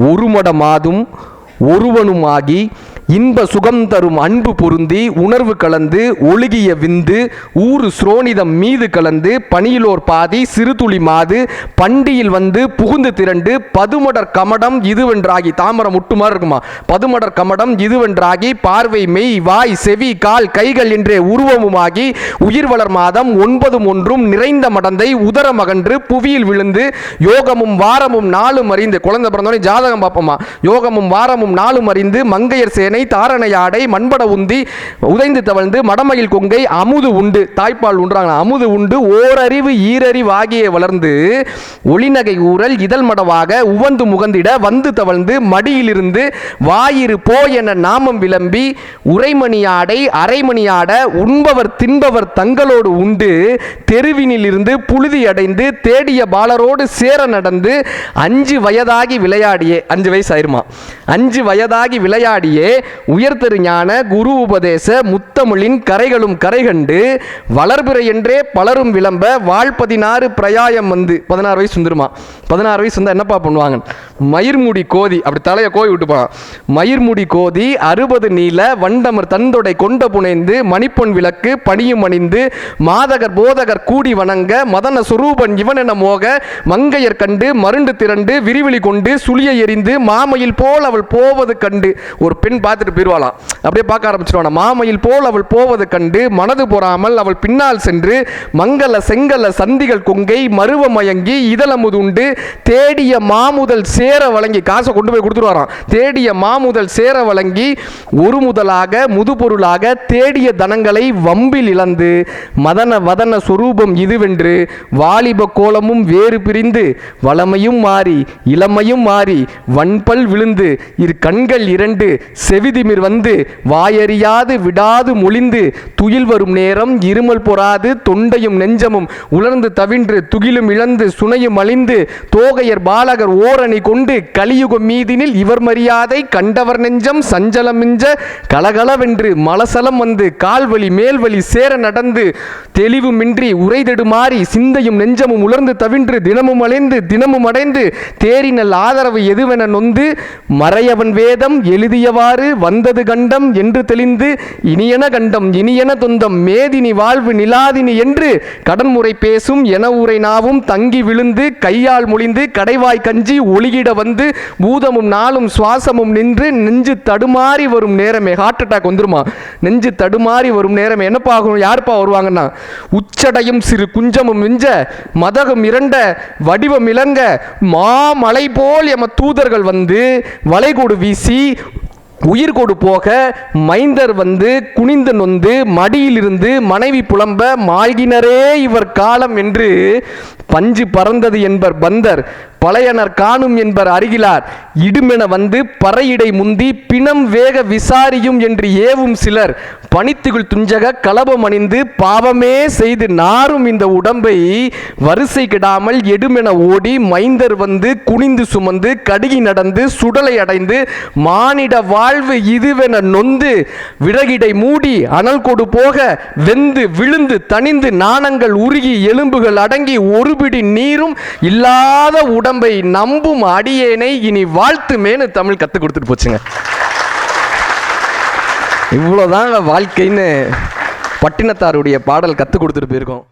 ஒருமட மாதும் ஒருவனுமாகி இன்ப சுகம் தரும் அன்பு பொருந்தி உணர்வு கலந்து ஒழுகிய விந்து ஊறு ஸ்ரோனிதம் மீது கலந்து பனியிலோர் பாதி சிறுதுளி மாது பண்டியில் வந்து புகுந்து திரண்டு பதுமடர் கமடம் இதுவென்றாகி தாமரம் முட்டுமாறு இருக்குமா பதுமடர் கமடம் இதுவென்றாகி பார்வை மெய் வாய் செவி கால் கைகள் என்றே உருவமுமாகி உயிர் வளர் மாதம் 9 ஒன்றும் நிறைந்த மடந்தை உதர மகன்று புவியில் விழுந்து யோகமும் வாரமும் நாளும் அறிந்து குழந்தை பிறந்தோடனே ஜாதகம் பார்ப்போமா யோகமும் வாரமும் நாளும் அறிந்து மங்கையர் சேனை தாரணையாடை மண்பட உந்தி உதைந்து தவழ்ந்து மடமயில் கொங்கை அமுது உண்டு தாய்ப்பால் உண்டாங்க அமுது உண்டு ஓரறிவு ஈரறிவு ஆகிய வளர்ந்து ஒளிநகை ஊரல் இதழ் மடவாக உவந்து முகந்திட வந்து தவழ்ந்து மடியிலிருந்து வாயிறு போ என நாமம் விளம்பி உரைமணியாடை அரைமணியாட உண்பவர் தின்பவர் தங்களோடு உண்டு தெருவினில் இருந்து புழுதி அடைந்து தேடிய பாலரோடு சேர நடந்து 5 வயதாகி விளையாடியே 5 வயசு ஆயிருமா 5 வயதாகி விளையாடியே உயர்தரு ஞான குரு உபதேச முத்தமிழின் கரைகளும் கரைகண்டு வளர்பிறை என்றே பலரும் விளம்ப வாழ் 16 பிரயாயம் வந்து 16 வயசு வந்துருமா 16 வயசு வந்தா என்னப்பா பண்ணுவாங்க மயிர்முடி கோதி அப்படி தலையை கோய் விட்டு போவான் மயிர்முடி கோதி 60 நீல வண்டமர் தந்தொடை கொண்ட புனைந்து மணிப்பொன் விளக்கு பணியும் அணிந்து மாதகர் போதகர் கூடி வணங்க மதன சுரூபன் இவன் என மோக மங்கையர் கண்டு மருண்டு திரண்டு விரிவிழி கொண்டு சுழியை எறிந்து மாமையில் போல் அவள் போவது கண்டு ஒரு பெண் பார்த்துட்டு போயிடுவாளாம் அப்படியே பார்க்க ஆரம்பிச்சிருவானா மாமையில் போல் அவள் போவது கண்டு மனது பொறாமல் அவள் பின்னால் சென்று மங்கள செங்கல சந்திகள் கொங்கை மருவ மயங்கி இதழமுது உண்டு தேடிய மாமுதல் சேர வழங்கி காசை கொண்டு போய் கொடுத்துருவாராம் தேடிய மாமுதல் சேர வழங்கி ஒரு முதலாக முதுபொருளாக தேடிய தனங்களை வம்பில் இழந்து மதன வதன சொரூபம் இதுவென்று வாலிப கோலமும் வேறு பிரிந்து வளமையும் மாறி இளமையும் மாறி வன்பல் விழுந்து இரு கண்கள் 2 செவிதிமிர் வந்து வாயறியாது விடாது மொழிந்து துயில் வரும் நேரம் இருமல் பொறாது தொண்டையும் நெஞ்சமும் உலர்ந்து தவின்று துகிலும் இழந்து சுனையும் அழிந்து தோகையர் பாலகர் ஓரணி கொண்டு கலியுகம் மீதினில் இவர் மரியாதை கண்டவர் நெஞ்சம் சஞ்சலமிஞ்ச கலகலவென்று மலசலம் வந்து கால்வழி மேல்வழி சேர நடந்து தெளிவுமின்றி உரைதெடுமாறி சிந்தையும் நெஞ்சமும் உலர்ந்து தவின்று தினமும் அலைந்து தினமும் அடைந்து தேரினல் ஆதரவு எதுவென நொந்து மறையவன் வேதம் எழுதியவாறு வந்தது கண்டம் என்று தெளிந்து இனியன கண்டம் இனியன தொந்தம் மேதினி வாழ்வு நிலாதினி என்று கடன்முறை பேசும் என உரை நாவும் தங்கி விழுந்து கையால் மொழிந்து கடைவாய் கஞ்சி ஒளியிட வந்து பூதமும் நாளும் சுவாசமும் நின்று நெஞ்சு தடுமாறி வரும் நேரமே ஹார்ட் அட்டாக் வந்துருமா நெஞ்சு தடுமாறி வரும் நேரமே என்னப்பா ஆகும் யாருப்பா வருவாங்கன்னா உச்சடையும் சிறு குஞ்சமும் மிஞ்ச மதகம் இரண்ட வடிவம் இளங்க மாமலை போல் எம தூதர்கள் வந்து வளைகோடு வீசி உயிர் கொடு போக மைந்தர் வந்து குனிந்து நொந்து மடியிலிருந்து மனைவி புலம்ப மாழ்கினரே இவர் காலம் என்று பஞ்சு பறந்தது என்பர் பந்தர் பழையனர் காணும் என்பர் அருகிலார் இடுமென வந்து பறையிடை முந்தி பிணம் வேக விசாரியும் என்று ஏவும் சிலர் பனித்துகள் துஞ்சக கலபம் அணிந்து பாவமே செய்து நாரும் இந்த உடம்பை வரிசை கிடாமல் எடுமென ஓடி மைந்தர் வந்து குனிந்து சுமந்து கடுகி நடந்து சுடலை அடைந்து மானிட வாழ்வு இதுவென நொந்து விறகிடை மூடி அனல் கொடு போக வெந்து விழுந்து தணிந்து நாணங்கள் உருகி எலும்புகள் அடங்கி ஒருபிடி நீரும் இல்லாத உடம்பை நம்பும் அடியேனை இனி வாழ்த்துமேனு தமிழ் கற்றுக் கொடுத்துட்டு போச்சுங்க. இவ்வளோதாங்க வாழ்க்கைன்னு பட்டினத்தாருடைய பாடல் கற்றுக் கொடுத்துட்டு போயிருக்கோம்.